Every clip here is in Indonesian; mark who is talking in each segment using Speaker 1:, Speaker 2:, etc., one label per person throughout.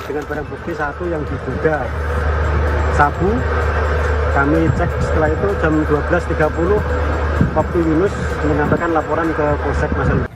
Speaker 1: Dengan barang bukti satu yang diduga sabu, kami cek setelah itu jam 12.30 Koptu Yunus menyampaikan laporan ke Polsek Masalembu.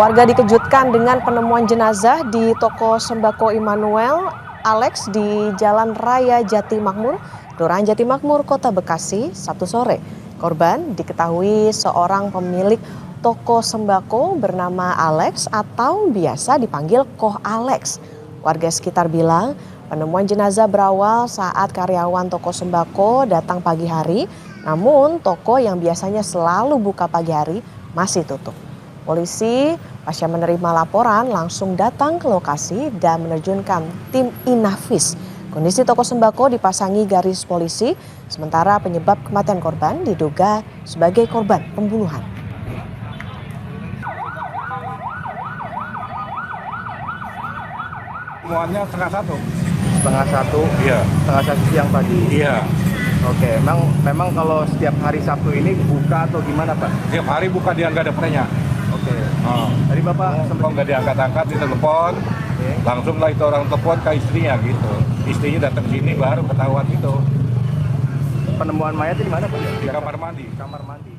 Speaker 2: Warga dikejutkan dengan penemuan jenazah di toko sembako Immanuel Alex di Jalan Raya Jati Makmur, Kelurahan Jati Makmur, Kota Bekasi, Sabtu sore. Korban diketahui seorang pemilik toko sembako bernama Alex atau biasa dipanggil Koh Alex. Warga sekitar bilang penemuan jenazah berawal saat karyawan toko sembako datang pagi hari, namun toko yang biasanya selalu buka pagi hari masih tutup. Polisi pasca menerima laporan langsung datang ke lokasi dan menerjunkan tim Inafis. Kondisi toko sembako dipasangi garis polisi, sementara penyebab kematian korban diduga sebagai korban pembunuhan.
Speaker 3: Semuanya setengah satu.
Speaker 4: Setengah satu?
Speaker 3: Iya.
Speaker 4: Setengah satu siang tadi?
Speaker 3: Iya.
Speaker 4: Oke, memang kalau setiap hari Sabtu ini buka atau gimana Pak?
Speaker 3: Setiap hari buka dia nggak ada prenya.
Speaker 4: Oke.
Speaker 3: Oh.
Speaker 4: Tadi Bapak
Speaker 3: Kok nggak diangkat-angkat, ditelepon. Langsung lah itu orang telepon ke istrinya gitu. Istrinya datang sini baru ketahuan itu.
Speaker 4: Penemuan mayat di mana Pak?
Speaker 3: Di kamar mandi.
Speaker 4: Kamar mandi.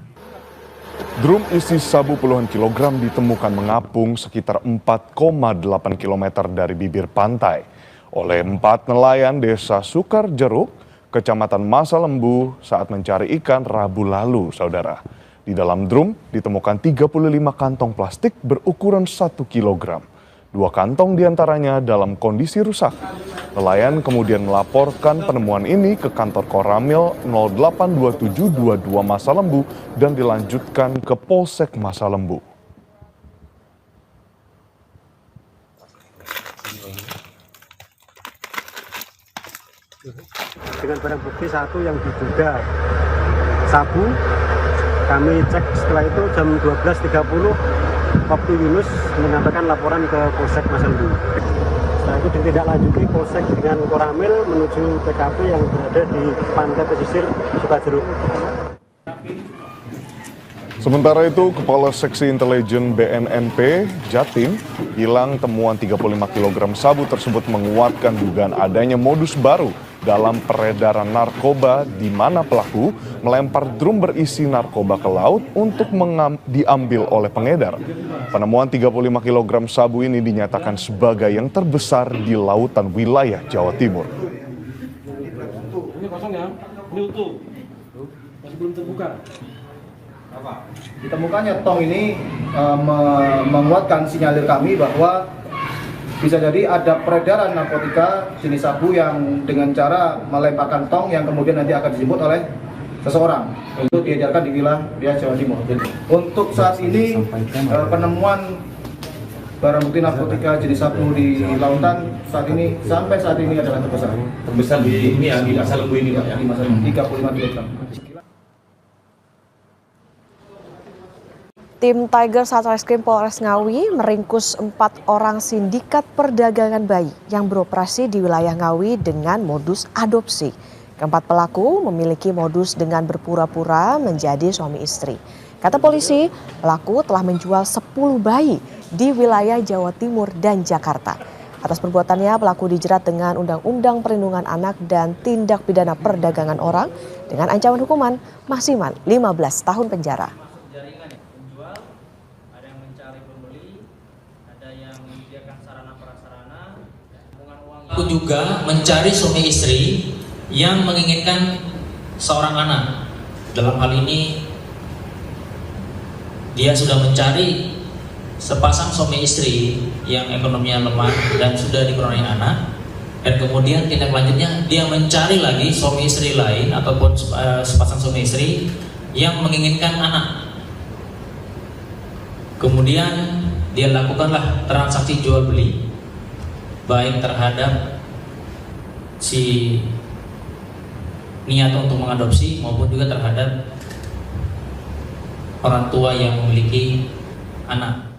Speaker 5: Drum isi sabu puluhan kilogram ditemukan mengapung sekitar 4,8 km dari bibir pantai oleh 4 nelayan desa Sukarjeruk, Kecamatan Masalembu saat mencari ikan Rabu lalu, saudara. Di dalam drum ditemukan 35 kantong plastik berukuran 1 kg. 2 kantong diantaranya dalam kondisi rusak. Nelayan kemudian melaporkan penemuan ini ke kantor Koramil 082722 Masalembu dan dilanjutkan ke Polsek Masalembu.
Speaker 1: Dengan barang bukti satu yang diduga sabu, kami cek setelah itu jam 12.30 Koptu Yunus menyampaikan laporan ke Polsek Masalembu. Setelah itu ditindaklanjuti Polsek dengan Koramil menuju TKP yang berada di pantai pesisir Sukarjeruk.
Speaker 5: Sementara itu, Kepala Seksi Intelijen BNNP Jatim bilang temuan 35 kg sabu tersebut menguatkan dugaan adanya modus baru dalam peredaran narkoba di mana pelaku melempar drum berisi narkoba ke laut untuk diambil oleh pengedar. Penemuan 35 kg sabu ini dinyatakan sebagai yang terbesar di lautan wilayah Jawa Timur.
Speaker 6: Ini kosong ya, ini utuh, masih belum terbuka.
Speaker 4: Ditemukannya tong ini menguatkan sinyalir kami bahwa bisa jadi ada peredaran narkotika jenis sabu yang dengan cara melemparkan tong yang kemudian nanti akan dijemput oleh seseorang untuk diedarkan di wilayah Jawa Timur. Untuk saat ini penemuan barang bukti narkotika jenis sabu di lautan sampai saat ini adalah terbesar.
Speaker 6: Terbesar di ini ya, di Masalembu ini Pak ya?
Speaker 4: Di Masalembu, 35 kg.
Speaker 2: Tim Tiger Satreskrim Polres Ngawi meringkus 4 orang sindikat perdagangan bayi yang beroperasi di wilayah Ngawi dengan modus adopsi. Keempat pelaku memiliki modus dengan berpura-pura menjadi suami istri. Kata polisi, pelaku telah menjual 10 bayi di wilayah Jawa Timur dan Jakarta. Atas perbuatannya, pelaku dijerat dengan Undang-Undang Perlindungan Anak dan Tindak Pidana Perdagangan Orang dengan ancaman hukuman maksimal 15 tahun penjara.
Speaker 7: Aku juga mencari suami istri yang menginginkan seorang anak. Dalam hal ini dia sudah mencari sepasang suami istri yang ekonominya lemah dan sudah dikaruniai anak, dan kemudian tindak lanjutnya dia mencari lagi suami istri lain ataupun sepasang suami istri yang menginginkan anak. Kemudian dia lakukanlah transaksi jual beli baik terhadap si niat untuk mengadopsi maupun juga terhadap orang tua yang memiliki anak.